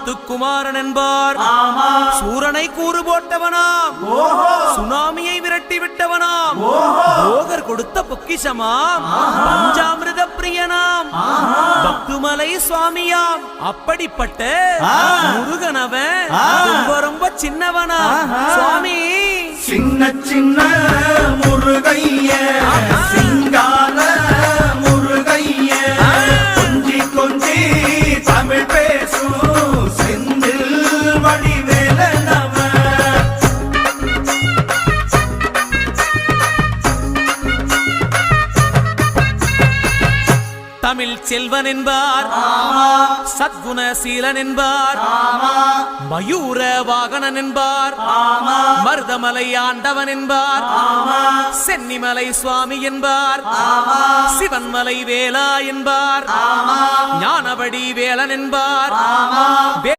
முத்துக்குமாரன் என்பார். சூரனை கூறு போட்டவனாம், சுனாமியை விரட்டி விட்டவனாம், போகர் கொடுத்த பொக்கிஷமாம், பஞ்சாமிர்த பிரியனாம், பக்துமலை சுவாமியாம். அப்படிப்பட்ட முருகனவன் ரொம்ப ரொம்ப சின்னவனா சுவாமி. சின்ன சின்ன முருகைய சிங்கார முருகைய கொஞ்சி கொஞ்சி தமிழ் பேசும் செந்தில் வடிவேலனவ. தமிழ் செல்வன் என்பார், சத்குணசீலன் என்பார், மயூர வாகனன் என்பார், மருதமலை ஆண்டவன் என்பார், சென்னிமலை சுவாமி என்பார், சிவன்மலை வேலா என்பார், ஞானவடி வேலன் என்பார்.